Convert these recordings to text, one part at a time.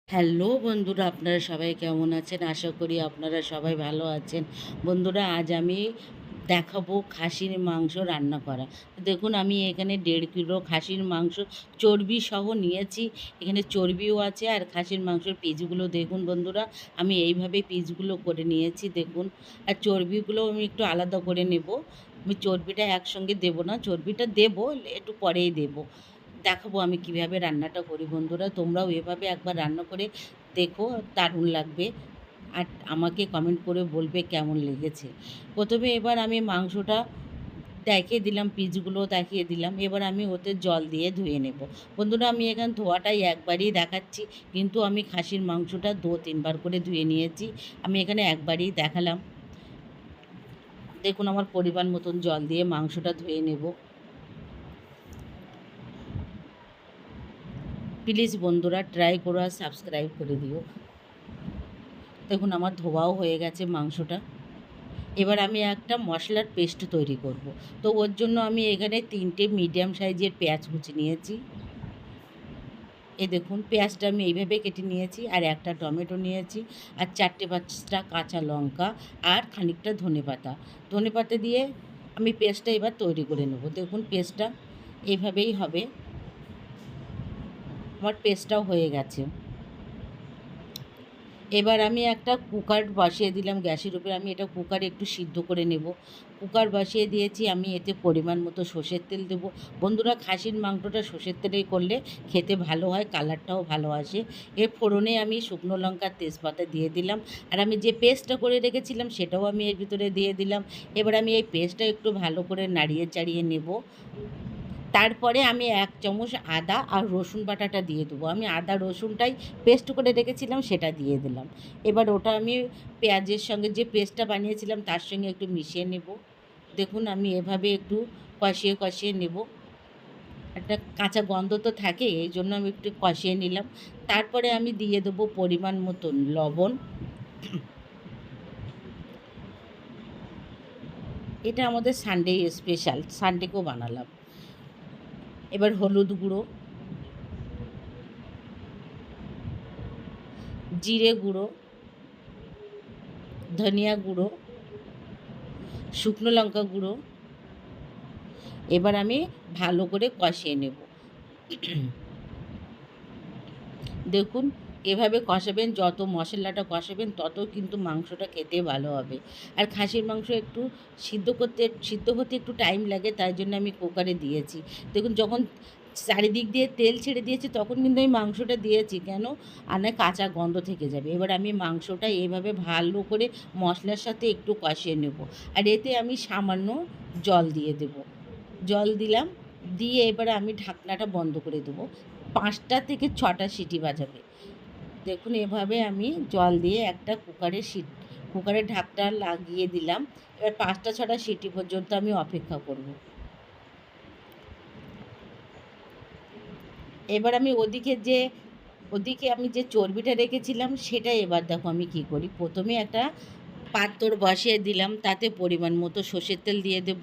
Hello বন্ধুরা, আপনারা সবাই কেমন আছেন? আশা করি আপনারা সবাই ভালো আছেন। বন্ধুরা, আজ আমি দেখাবো খাসির মাংস রান্না করা। দেখুন, আমি এখানে 1.5 কিলো খাসির মাংস চর্বি সহ নিয়েছি। এখানে চর্বিও আছে আর খাসির মাংসের পিসগুলো দেখুন বন্ধুরা, আমি এইভাবে পিসগুলো করে নিয়েছি দেখুন। আর চর্বিগুলো আমি একটু আলাদা করে নেব। আমি চর্বিটা একসঙ্গে দেব না, চর্বিটা দেব একটু পরেই দেব। দেখাবো আমি কিভাবে রান্নাটা করি বন্ধুরা, তোমরাও এভাবে একবার রান্না করে দেখো, দারুণ লাগবে। আর আমাকে কমেন্ট করে বলবে কেমন লেগেছে। প্রথমে এবার আমি মাংসটা দেখিয়ে দিলাম, পিসগুলো দেখিয়ে দিলাম। এবার আমি ওতে জল দিয়ে ধুয়ে নেব বন্ধুরা। আমি এখানে ধোয়াটাই একবারই দেখাচ্ছি, কিন্তু আমি খাসির মাংসটা 2-3 বার করে ধুয়ে নিয়েছি। আমি এখানে একবারই দেখালাম। দেখুন, আমার পরিমাণ মতন জল দিয়ে মাংসটা ধুয়ে নেব। প্লিজ বন্ধুরা ট্রাই করো আর সাবস্ক্রাইব করে দিও। দেখুন, আমার ধোয়াও হয়ে গেছে মাংসটা। এবার আমি একটা মশলার পেস্ট তৈরি করব। তো ওর জন্য আমি এখানে 3টে মিডিয়াম সাইজের পেঁয়াজ কুচি নিয়েছি। এই দেখুন, পেঁয়াজটা আমি এইভাবে কেটে নিয়েছি। আর একটা টমেটো নিয়েছি, আর 4-5টা কাঁচা লঙ্কা, আর খানিকটা ধনেপাতা। ধনেপাতা দিয়ে আমি পেস্টটা এবার তৈরি করে নেব। দেখুন, পেস্টটা এইভাবেই হবে। আমার পেস্টটাও হয়ে গেছে। এবার আমি একটা কুকার বসিয়ে দিলাম গ্যাসের উপরে। আমি এটা কুকারে একটু সিদ্ধ করে নেব। কুকার বসিয়ে দিয়েছি, আমি এতে পরিমাণ মতো সর্ষের তেল দেবো। বন্ধুরা, খাসির মাংসটা সর্ষের তেলেই করলে খেতে ভালো হয়, কালারটাও ভালো আসে। এর ফোড়নে আমি শুকনো লঙ্কা, তেজপাতা দিয়ে দিলাম। আর আমি যে পেস্টটা করে রেখেছিলাম সেটাও আমি এর ভিতরে দিয়ে দিলাম। এবার আমি এই পেস্টটা একটু ভালো করে নাড়িয়ে চাড়িয়ে নেব। তারপরে আমি 1 চামচ আদা আর রসুন বাটাটা দিয়ে দেবো। আমি আদা রসুনটাই পেস্ট করে রেখেছিলাম, সেটা দিয়ে দিলাম। এবার ওটা আমি পেঁয়াজের সঙ্গে, যে পেস্টটা বানিয়েছিলাম তার সঙ্গে একটু মিশিয়ে নেব। দেখুন, আমি এভাবে একটু কষিয়ে কষিয়ে নেব। একটা কাঁচা গন্ধ তো থাকে, এই জন্য আমি একটু কষিয়ে নিলাম। তারপরে আমি দিয়ে দেবো পরিমাণ মতন লবণ। এটা আমাদের সানডে স্পেশাল, সানডেকেও বানালাম। এবার হলুদ গুঁড়ো, জিরে গুঁড়ো, ধনিয়া গুঁড়ো, শুকনো লঙ্কা গুঁড়ো। এবার আমি ভালো করে কষিয়ে নেব। দেখুন, এভাবে কষাবেন, যত মশলাটা কষাবেন তত কিন্তু মাংসটা খেতে ভালো হবে। আর খাসির মাংস একটু সিদ্ধ হতে একটু টাইম লাগে, তাই জন্য আমি কুকারে দিয়েছি। দেখুন, যখন চারিদিক দিয়ে তেল ছেড়ে দিয়েছি তখন কিন্তু আমি মাংসটা দিয়েছি, কেন আর না কাঁচা গন্ধ থেকে যাবে। এবার আমি মাংসটা এইভাবে ভালো করে মশলার সাথে একটু কষিয়ে নেব। আর এতে আমি সামান্য জল দিয়ে দেব। জল দিলাম, দিয়ে এবারে আমি ঢাকনাটা বন্ধ করে দেবো। 5টা থেকে 6টা সিটি বাজাবে। দেখুন, এভাবে আমি জল দিয়ে একটা কুকারের ঢাকনা লাগিয়ে দিলাম। এবার 5টা 6টা সিটি পর্যন্ত আমি অপেক্ষা করব। এবার আমি ওদিকে আমি যে চর্বিটা রেখেছিলাম সেটা এবার দেখো আমি কী করি। প্রথমে একটা পাত্র বসিয়ে দিলাম, তাতে পরিমাণ মতো সর্ষের তেল দিয়ে দেব।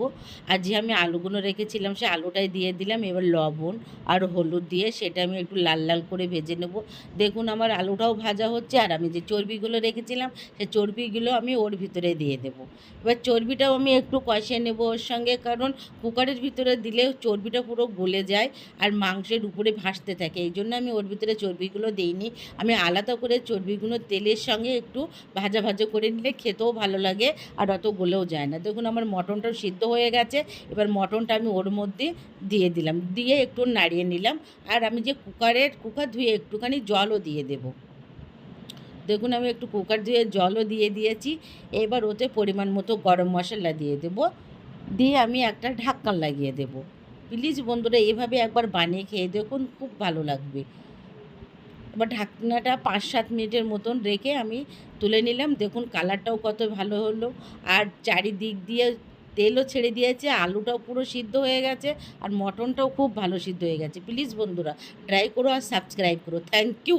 আর যে আমি আলুগুলো রেখেছিলাম সে আলুটাই দিয়ে দিলাম। এবার লবণ আর হলুদ দিয়ে সেটা আমি একটু লাল লাল করে ভেজে নেব। দেখুন, আমার আলুটাও ভাজা হচ্ছে, আর আমি যে চর্বিগুলো রেখেছিলাম সে চর্বিগুলো আমি ওর ভিতরে দিয়ে দেব। এবার চর্বিটাও আমি একটু কষিয়ে নেব ওর সঙ্গে, কারণ কুকারের ভিতরে দিলে চর্বিটা পুরো গলে যায় আর মাংসের উপরে ভাসতে থাকে, এই জন্য আমি ওর ভিতরে চর্বিগুলো দিইনি। আমি আলাদা করে চর্বিগুলো তেলের সঙ্গে একটু ভাজা ভাজা করে নিলে খেতেও ভালো লাগে, আর অত গলেও যায় না। দেখুন, আমার মটনটাও সিদ্ধ হয়ে গেছে। এবার মটনটা আমি ওর মধ্যে দিয়ে দিলাম, দিয়ে একটু নাড়িয়ে নিলাম। আর আমি যে কুকার ধুয়ে একটুখানি জলও দিয়ে দেব। দেখুন, আমি একটু কুকার ধুয়ে জলও দিয়ে দিয়েছি। এবার ওতে পরিমাণ মতো গরম মশলা দিয়ে দেব, দিয়ে আমি একটা ঢাকনা লাগিয়ে দেব। প্লিজ বন্ধুরা, এভাবে একবার বানিয়ে খেয়ে দেখুন, খুব ভালো লাগবে। এবার ঢাকনাটা 5-7 মিনিটের মতন রেখে আমি তুলে নিলাম। দেখুন, কালারটাও কত ভালো হলো, আর চারিদিক দিয়ে তেলও ছেড়ে দিয়েছে, আলুটাও পুরো সিদ্ধ হয়ে গেছে, আর মটনটাও খুব ভালো সিদ্ধ হয়ে গেছে। প্লিজ বন্ধুরা ট্রাই করো আর সাবস্ক্রাইব করো। Thank you.